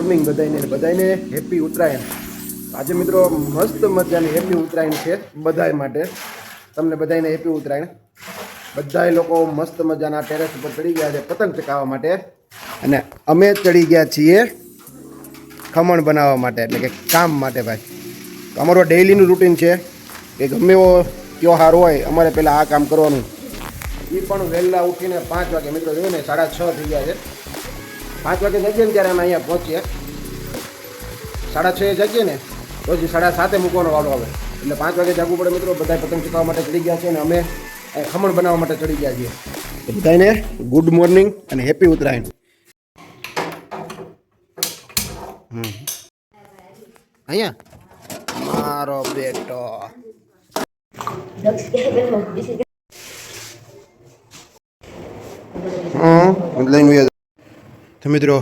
Morning બધાને happy Uttarayan. આજે મિત્રો મસ્ત મજાની હેપી ઉત્તરાયણ છે બધાય માટે। તમને બધાને હેપી ઉત્તરાયણ। બધાય લોકો મસ્ત મજાના ટેરેસ ઉપર ચડી ગયા છે પતંગ ચગાવવા માટે, અને અમે ચડી ગયા છીએ ખમણ બનાવવા માટે, એટલે કે કામ માટે ભાઈ। અમારો ડેઈલીનું રૂટીન છે કે ગમે એવો ત્યોહાર હોય અમારે પહેલાં આ કામ કરવાનું। એ પણ વહેલા ઉઠીને 5 વાગે, મિત્રો જોયું ને 6:30 થઈ ગયા છે। 5 વાગે જઈએ ને ત્યારે અમે અહીંયા પહોંચીએ, 6:30 જઈએ ને પછી 7:30 મૂકવાનો વાળો આવે, એટલે 5 વાગે જાગવું પડે મિત્રો। બધા પતંગ ચગાવવા માટે ચડી ગયા છે અને અમે ખમણ બનાવવા માટે ચડી ગયા છીએ। બધાને ગુડ મોર્નિંગ અને હેપી ઉત્તરાયણ। અહીંયા મારો બેટો તો મિત્રો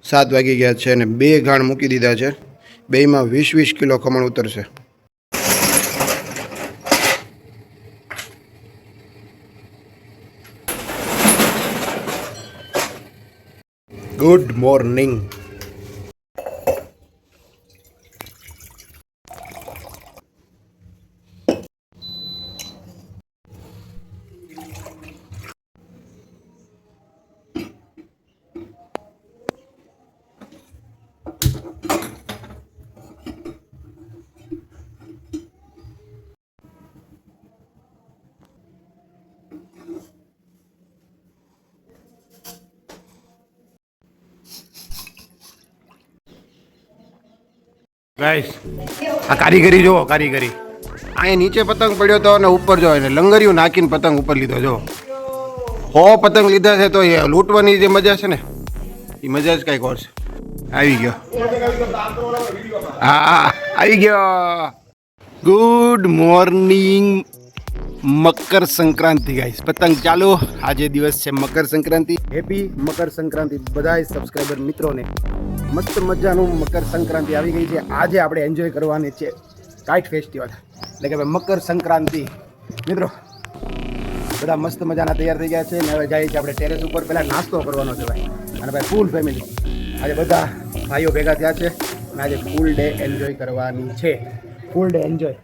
7 વાગી ગયા છે અને 2 ગાણ મૂકી દીધા છે। 2માં 20-20 કિલો ખમણ ઉતરશે। Good morning. ગાઈસ આ કારીગરી જો, કારીગરી અહીંયા નીચે પતંગ પડ્યો તો અને ઉપર જો એને લંગરિયું નાખીને પતંગ ઉપર લીધો। જો 100 પતંગ લીધા છે તો એ લૂંટવાની જે મજા છે ને એ મજા જ કંઈક ઓર છે। આવી ગયો, હા આવી ગયો। Good morning. Makar Sankranti guys, પતંગ ચાલુ। આજે દિવસ છે મકર સંક્રાંતિ। હેપી મકર સંક્રાંતિ બધાય સબસ્ક્રાઈબર મિત્રોને। મસ્ત મજાનું મકર સંક્રાંતિ આવી ગઈ છે। આજે આપણે એન્જોય કરવાની છે કાઇટ ફેસ્ટિવલ, એટલે કે મકર સંક્રાંતિ। મિત્રો બધા મસ્ત મજાના તૈયાર થઈ ગયા છે ને હવે જઈએ છીએ આપણે ટેરેસ ઉપર। પહેલાં નાસ્તો કરવાનો છે ભાઈ, અને ભાઈ ફૂલ ફેમિલી આજે બધા ભાઈઓ ભેગા થયા છે અને આજે ફૂલ ડે એન્જોય કરવાની છે। ફૂલ ડે એન્જોય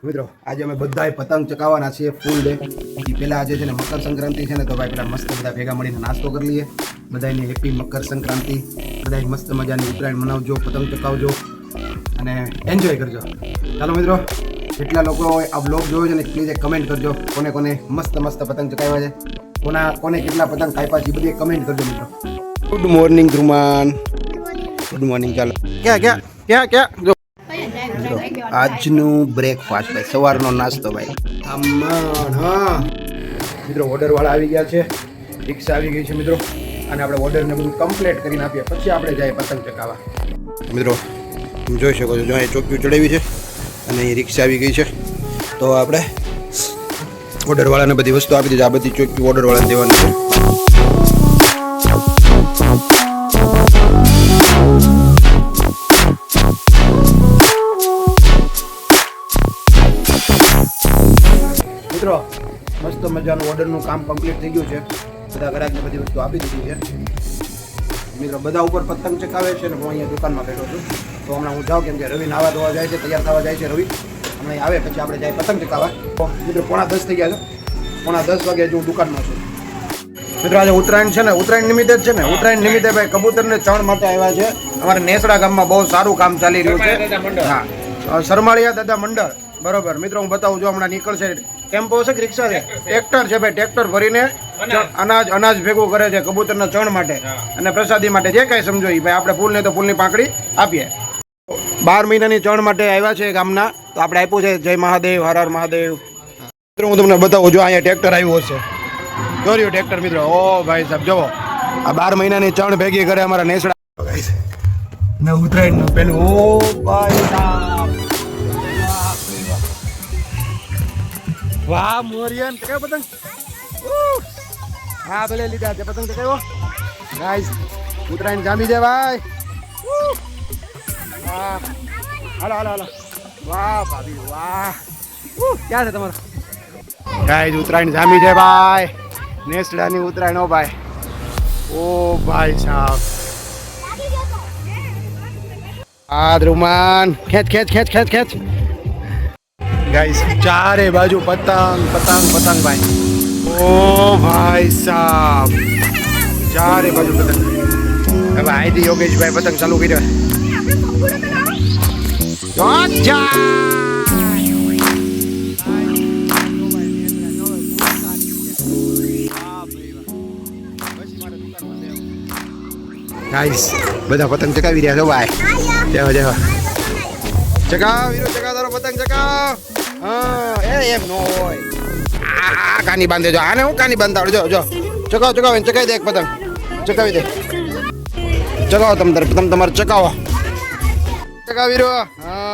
મિત્રો। આજે અમે બધાય પતંગ ચગાવવાના છીએ ફૂલ ડે। એ પહેલાં આજે છે ને મકર સંક્રાંતિ છે ને, તો ભાઈ પેલા મસ્ત બધા ભેગા મળીને નાસ્તો કરી લઈએ। બધાની હેપી મકર સંક્રાંતિ। બધા મસ્ત મજાની ઉત્તરાયણ મનાવજો, પતંગ ચગાવજો અને એન્જોય કરજો। ચાલો મિત્રો, જેટલા લોકો આ બ્લોગ જોયો છે ને પ્લીઝ એક કમેન્ટ કરજો, કોને કોને મસ્ત મસ્ત પતંગ ચગાવ્યા છે, કોને કેટલા પતંગ કાપ્યા છે બધી કમેન્ટ કરજો મિત્રો। Good morning ધ્રુમાન, good morning. ચાલો ક્યાં જો આજનું બ્રેકફાસ્ટ ભાઈ, સવારનો નાસ્તો ભાઈ ખમણ। હા મિત્રો, ઓર્ડરવાળા આવી ગયા છે, રિક્ષા આવી ગઈ છે મિત્રો, અને આપણે ઓર્ડરને બધું કમ્પ્લીટ કરીને આપીએ પછી આપણે જઈએ પતંગ ચગાવવા। મિત્રો તમે જોઈ શકો છો, જો અહીં ચોકીઓ ચડાવી છે અને અહીં રિક્ષા આવી ગઈ છે, તો આપણે ઓર્ડરવાળાને બધી વસ્તુ આપી દીધી। આ બધી ચોકીઓ ઓર્ડરવાળાને દેવાની છે। મિત્રો મસ્ત મજાનું ઓર્ડરનું કામ કમ્પ્લીટ થઈ ગયું છે। બધા ગ્રાહકને બધી વસ્તુ આપી દીધી છે મિત્રો। બધા ઉપર પતંગ ચગાવે છે ને હું અહીંયા દુકાનમાં બેઠો છું, તો હમણાં હું જાઉં, કેમ કે રવિ નાવા ધોવા જાય છે, તૈયાર થવા જાય છે રવિ, હમણાં આવે પછી આપણે જાય પતંગ ચગાવવા। તો મિત્રો 9:45 થઈ ગયા છે, 9:10 વાગે હજુ હું દુકાનમાં છું મિત્રો। આજે ઉત્તરાયણ છે ને, ઉત્તરાયણ નિમિત્તે જ છે ને, ઉત્તરાયણ નિમિત્તે ભાઈ કબૂતરને ચણ માટે આવ્યા છે। અમારા નેસડા ગામમાં બહુ સારું કામ ચાલી રહ્યું છે। હા, સરમાળિયા દાદા મંડળ, બરોબર મિત્રો। હું બતાવું જો હમણાં નીકળશે, ટેમ્પો છે કે રિક્ષા છે, ટ્રેક્ટર છે ભાઈ, ટ્રેક્ટર ભરીને અનાજ ભેગું કરે છે કબૂતરના ચણ માટે અને પ્રસાદી માટે, જે કાંઈ સમજો એ ભાઈ। આપણે ફૂલને તો ફૂલની પાંખડી આપીએ। 12 મહિનાની ચણ માટે આવ્યા છે ગામના, તો આપણે આપ્યું છે। જય મહાદેવ, હર હર મહાદેવ। મિત્રો હું તમને બતાવું, જો અહીંયા ટ્રેક્ટર આવ્યું હશે, જોયું ટ્રેક્ટર મિત્રો। ઓ ભાઈ સાહેબ જુઓ, આ 12 મહિનાની ચણ ભેગી કરે અમારા નેસડા ને ઉત્તરાયણનું પેલું। ઓ ભાઈ સાહેબ, વાહ મોરિયન ચગાવ્યો પતંગ। હા ભલે લીધા છે પતંગ ચગાવ્યો ગાઈસ। ઉત્તરાયણ જામી છે ભાઈ। વાહ, હાલો હાલો હાલો, વાહ ભાભી વાહ। ક્યાં છે તમારો ગાઈસ? ઉત્તરાયણ જામી છે ભાઈ, નેસડાની ઉત્તરાયણ। ઓ ભાઈ, ઓ ભાઈ સાહેબ આ ધ્રુમાન ખેંચ ખેંચ ખેંચ ખેંચ ખેંચ ગાઈસ ચારે બાજુ પતંગ પતંગ પતંગ ભાઈ ઓ ભાઈ સાહેબ ચારે બાજુ પતંગ હવે અહીંથી યોગેશભાઈ પતંગ ચાલુ કર્યો ગાઈસ બધા પતંગ ચકાવી રહ્યા છો ભાઈ દેવો દેવો ચકાવ વીરો ચકાવ તારો પતંગ ચકાવ હા એમ નો હોય આ કાની બાંધે જો આને હું કાની બાંધતા આવડે જો ચકાવ ચકાવ એને ચકાવી દે એક પતંગ ચકાવી દે ચકાવો તમે તમારે ચકાવો ચકાવ વીરો હા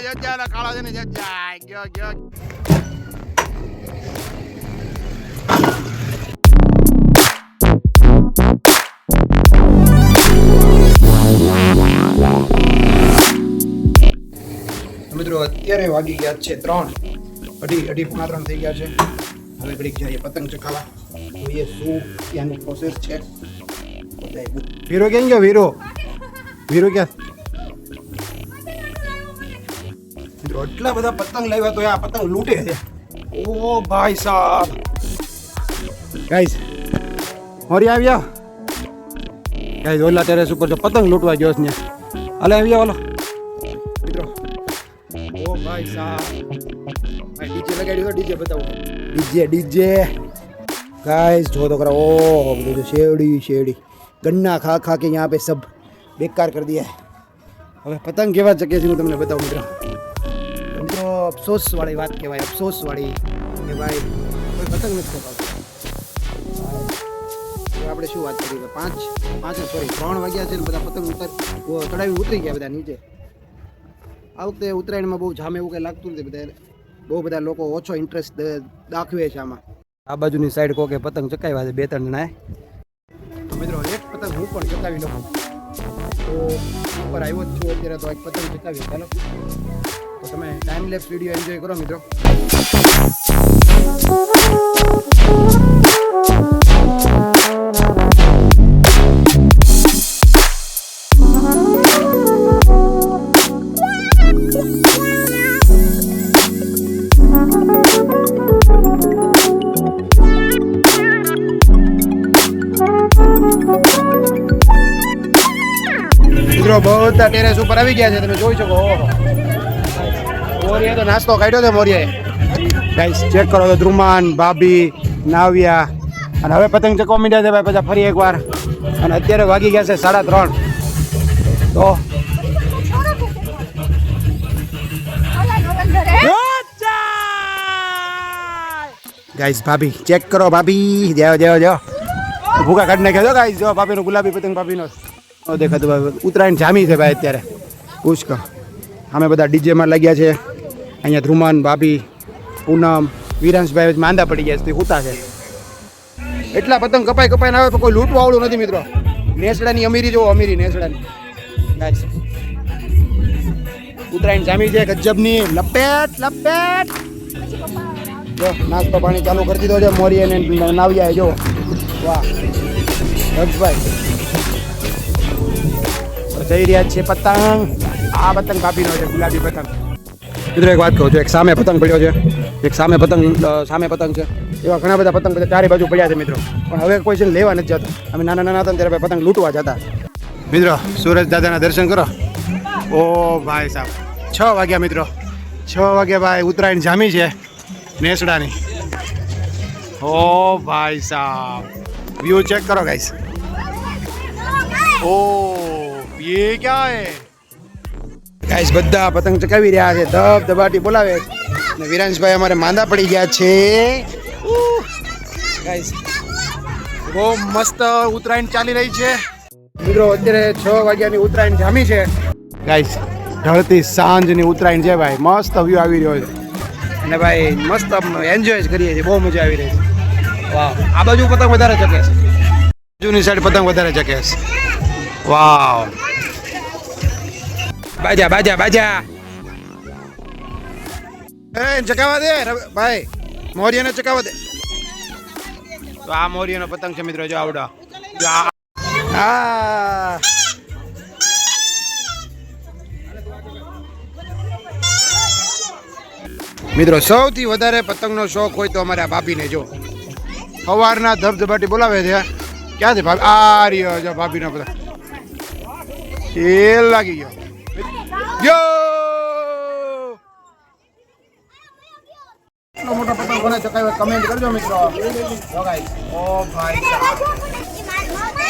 જજા કાળો છે ને જજા ગયો ગયો મિત્રો અત્યારે વાગી ગયા છે 3:30 પોણા 3 થઈ ગયા છે હવે ઘડીક જઈએ પતંગ ચકાવવા જોઈએ શું ત્યાંની પ્રોસેસ છે વીરો ક્યાં ગયો વીરો ક્યાં એટલા બધા પતંગ લાવ્યા તો આ પતંગ લૂંટે છે ઓ ભાઈ સાહેબ ગાઈસ હોરી આવ્યા ગાઈસ ઓલા ટેરેસ ઉપર જો પતંગ લૂંટવા ગયો છે હાલે આવ્યા ઓલો મિત્રો ઓ ભાઈ સાહેબ ભાઈ ડીજે લગાડ્યું તો ડીજે બતાવો ડીજે गाइस जो तो करा ओ जो शेवड़ी गन्ना खा खा के यहाँ पे सब बेकार कर दिया है હવે પતંગ કેવા ચકે છે હું તમને બતાવું મિત્રો અફસોસ વાળી વાત કહેવાય અફસોસ વાળી કે ભાઈ કોઈ પતંગ નથી કપાવતો આપણે શું વાત કરીએ 3 વાગ્યા છે ને બધા પતંગ ચડાવી ઉતરી ગયા બધા નીચે આ વખતે ઉત્તરાયણમાં બહુ જામ એવું કંઈ લાગતું નથી બધા બહુ બધા લોકો ઓછો ઇન્ટરેસ્ટ દાખવે છે આમાં આ બાજુની સાઈડ કોકે પતંગ ચકાવ્યા છે 2-3 જણાએ તો મિત્રો એક પતંગ હું પણ ચકાવી લઉં તો ઉપર આવ્યો જ છું અત્યારે તો એક પતંગ ચકાવી ચાલો તો તમે ટાઈમ લેપ્સ વિડીયો એન્જોય કરો મિત્રો મિત્રો બધા ટેરેસ ઉપર આવી ગયા છે તમે જોઈ શકો મોરિયા તો નાસ્તો કાઢ્યો છે મોરિયાએ ગાઈસ ચેક કરો તો ધ્રુમાન ભાભી નાવ્યા અને હવે પતંગ ચકવા મીડ્યા છે ભાઈ પછી ફરી એકવાર અને અત્યારે વાગી ગયા છે 3:30 તો ગાઈસ ભાભી ચેક કરો ભાભી જાઓ ભૂકા કાઢી નાખ્યા છો ગાઈસ જો ભાભીનો ગુલાબી પતંગ ભાભીનો દેખાતું ભાઈ ઉત્તરાયણ જામી છે ભાઈ અત્યારે પુષ્કળ અમે બધા ડીજેમાં લાગ્યા છે અહીંયા ધ્રુમાન ભાભી પૂનમ વિરાંશભાઈ માંદા પડી ગયા છે ઉતા છે એટલા પતંગ કપાઈને આવે તો કોઈ લૂંટવા આવડું નથી મિત્રો નેસડાની અમીરી જોવો અમીરી નેસડાની ઉત્તરાયણ જામી છે ગજબની લપેટ જો નાસ્તો પાણી ચાલુ કરી દીધો છે મોરી અને નાવિયા જો વાહ રક્ષભાઈ જઈ રહ્યા છે પતંગ આ પતંગ કાપીનો છે ગુલાબી પતંગ મિત્રો એક વાત કહું છું એક સામે પતંગ પડ્યો છે એક સામે પતંગ છે એવા ઘણા બધા પતંગ બધા ચારે બાજુ પડ્યા છે મિત્રો પણ હવે કોઈ છે લેવા નથી જતો અમે નાના હતા ત્યારે પતંગ લૂંટવા જતા મિત્રો સૂરજ દાદાના દર્શન કરો ઓ ભાઈ સાહેબ 6 વાગ્યા મિત્રો 6 વાગ્યા ભાઈ ઉત્તરાયણ જામી છે નેસડાની ઓ ભાઈ સાહેબ વ્યૂ ચેક કરો ગાઈસ ઓ ये क्या है गाइस બધા પતંગ ચકાવી રહ્યા છે ધબધબાટી બોલાવે ને વિરાંશભાઈ અમારે માંદા પડી ગયા છે ગાઈસ બહુ મસ્ત ઉત્તરાયણ ચાલી રહી છે મિત્રો અત્યારે 6 વાગ્યાની ઉત્તરાયણ જામી છે ગાઈસ ઢળતી સાંજની ઉત્તરાયણ છે ભાઈ મસ્ત વ્યૂ આવી રહ્યો છે અને ભાઈ મસ્ત એન્જોય કરીએ છીએ બહુ મજા આવી રહી છે વાહ આ બાજુ પતંગ વધારે ચકે છે જૂની સાઈડ પતંગ વધારે ચકે છે. વાવ, બાજા બાજા બાજા. એ ચકાવા દે ભાઈ, મોરિયાને ચકાવા દે. તો આ મોરિયાનો પતંગ છે મિત્રો, જો આવડો. હા, મિત્રો સૌથી વધારે પતંગનો શોખ હોય તો અમારે આ ભાભીને જો સવારના ધબધબાટી બોલાવે છે. ક્યાંથી ભાભી? આ રહ્યો જો ભાભીનો પતંગ. એ લાગી ગયો. કેટલો મોટો પતંગ કોને ચકાવ્યો કમેન્ટ કરજો મિત્રો. ઓ ભાઈ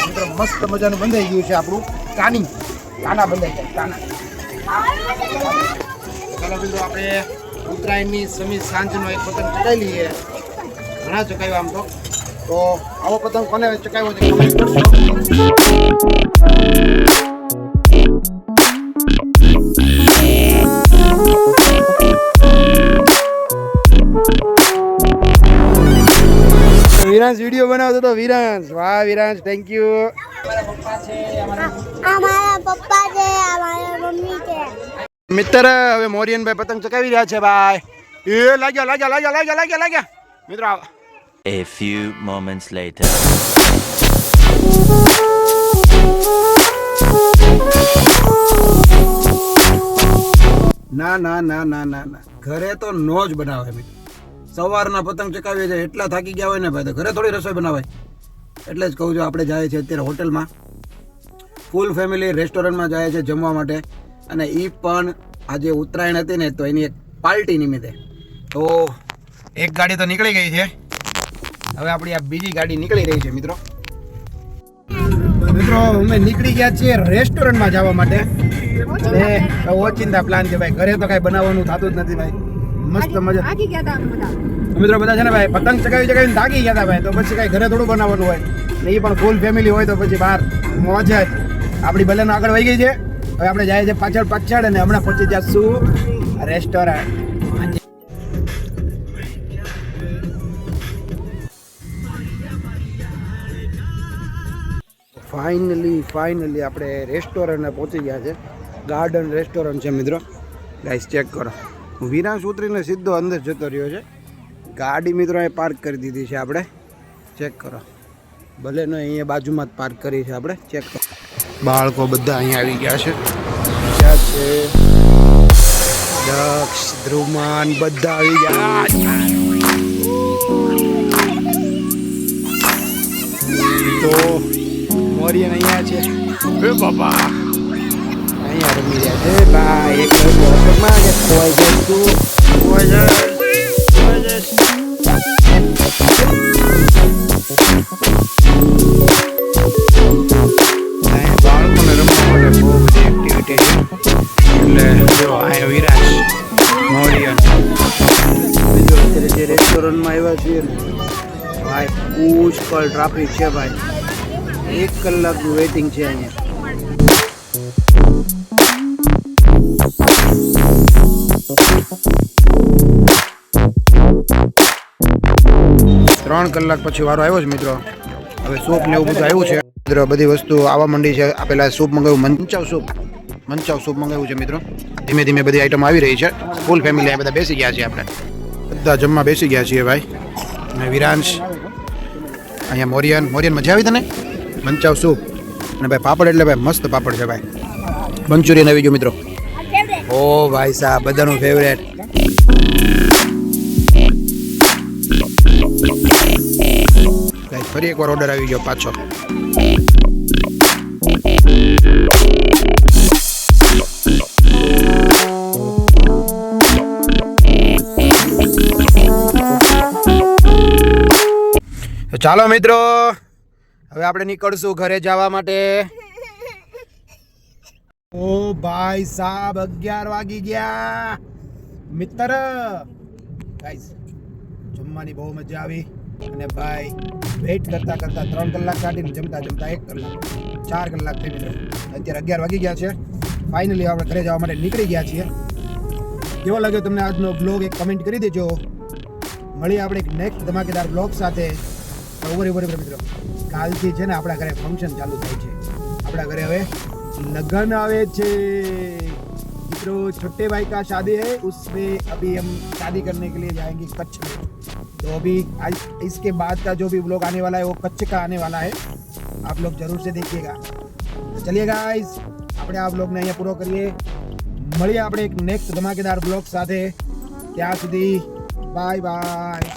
મિત્રો, મસ્ત મજાનું બંધાઈ ગયું છે આપણું કાના બંધાઈ જાય કાના. ચાલો મિત્રો, આપણે ઉત્તરાયણની સમી સાંજનો એક પતંગ ચકાવી લઈએ. ઘણા ચકાવ્યા આમ તો આવો પતંગ કોને ચકાવ્યો છે કમેન્ટ કરજો. વિરાંશ વિડીયો બનાવતો તો વિરાંશ. વાહ વિરાંશ, થેન્ક યુ. અમારા પપ્પા છે, અમારા મમ્મી છે. મિત્ર, હવે મોરિયનભાઈ પતંગ ચકાવી રહ્યા છે ભાઈ. એ લાગ્યા મિત્રો. A few moments later. ના, ઘરે તો નો જ બનાવે મિત્રો. સવારના પતંગ ચકાવીએ છે, એટલા થાકી ગયા હોય ને ભાઈ, તો ઘરે થોડી રસોઈ બનાવાય. એટલે જ કહું છું, આપણે જાય છે અત્યારે હોટલમાં, ફૂલ ફેમિલી રેસ્ટોરન્ટમાં જાય છે જમવા માટે. અને એ પણ આજે ઉત્તરાયણ હતી ને, તો એની એક પાર્ટી નિમિત્તે. તો એક ગાડી તો નીકળી ગઈ છે, હવે આપણી આ બીજી ગાડી નીકળી રહી છે મિત્રો. મિત્રો અમે નીકળી ગયા છીએ રેસ્ટોરન્ટમાં જવા માટે. અને ઓચિંતા પ્લાન છે ભાઈ, ઘરે તો કાંઈ બનાવવાનું થતું જ નથી ભાઈ. મસ્ત મજા. મિત્રો બધા છે ને ભાઈ, પતંગ ચગાવીને થાકી ગયા હતા ભાઈ, તો પછી કાંઈ ઘરે થોડું બનાવવાનું હોય ને, એ પણ ફૂલ ફેમિલી હોય તો પછી બહાર મોજ જ. આપણી ભલે આગળ વહી ગઈ છે, હવે આપણે જાય છે પાછળ અને હમણાં પહોંચી જશું રેસ્ટોરન્ટ. ફાઇનલી આપણે રેસ્ટોરન્ટે પહોંચી ગયા છે. ગાર્ડન રેસ્ટોરન્ટ છે મિત્રો. ગાઈસ ચેક કરો, વિરાંશ ઉતરીને સીધો અંદર જતો રહ્યો છે. ગાડી મિત્રો અહીં પાર્ક કરી દીધી છે આપણે. ચેક કરો, ભલે ને અહીંયા બાજુમાં જ પાર્ક કરી છે આપણે. ચેક કરો, બાળકો બધા અહીંયા આવી ગયા છે. ક્યાં છે દક્ષ, ધ્રુવમાન, બધા આવી ગયા. તો મોરિયન અહીંયા છે. બાપા અહીંયા રમી રહ્યા છે ભાઈ. એક હોટલમાં ખોવાઈ જતું બાળકોને રમવા માટે બહુ બધી એક્ટિવિટી છે. એટલે જો અહીંયા વિરાજ મોરિયન બીજો અત્યારે જે રેસ્ટોરન્ટમાં આવ્યા છીએ ને ભાઈ, પુષ્કળ ટ્રાફિક છે ભાઈ. 1 કલાકનું વેઇટિંગ છે અહીંયા. 3 કલાક પછી વારો આવ્યો છે મિત્રો. હવે સૂપ ને એવું બધું આવ્યું છે મિત્રો. બધી વસ્તુ આવવા માંડી છે. આ પેલા સૂપ મંગાવ્યું, મંચાવ સૂપ મંગાવ્યું છે મિત્રો. ધીમે ધીમે બધી આઈટમ આવી રહી છે. ફૂલ ફેમિલી આ બધા બેસી ગયા છે. આપણે બધા જમવા બેસી ગયા છીએ ભાઈ. અને વિરાંશ અહીંયા મોરિયન મજા આવી તને? મંચાવ સૂપ અને ભાઈ પાપડ, એટલે ભાઈ મસ્ત પાપડ છે ભાઈ. મંચુરિયન આવી ગયું મિત્રો. ઓ ભાઈ સાહેબ, બધાનું ફેવરેટ. ફરી એકવાર ઓર્ડર આવી ગયો પાછો. ચાલો મિત્રો, હવે આપણે નીકળશું ઘરે જવા માટે. ઓ ભાઈ સાહેબ, 11 વાગી ગયા મિત્ર. ગાઈસ જમવાની બહુ મજા આવી. અને ભાઈ વેઇટ કરતા 3 કલાક કાઢીને જમતા 1 કલાક, 4 કલાક થઈ મિત્રો. અત્યારે 11 વાગી ગયા છે. ફાઇનલી આપણે ઘરે જવા માટે નીકળી ગયા છીએ. કેવો લાગ્યો તમને આજનો બ્લોગ? એક કમેન્ટ કરી દેજો. મળીએ આપણે એક નેક્સ્ટ ધમાકેદાર બ્લોગ સાથે. ઉભો મિત્રો કાલથી છે ને આપણા ઘરે ફંક્શન ચાલુ થાય છે. આપણા ઘરે હવે लगन आवे छे मित्रों. छोटे भाई का शादी है, उसमें अभी हम शादी करने के लिए जाएंगे कच्छ में. तो अभी आज इसके बाद का जो भी व्लॉग आने वाला है वो कच्छ का आने वाला है. आप लोग जरूर से देखिएगा. तो चलिए गाइस, આપણે આ વ્લોગને અહીંયા પૂરો કરીએ. મળીએ આપણે એક નેક્સ્ટ ધમાકેદાર વ્લોગ સાથે. ત્યાં સુધી બાય બાય.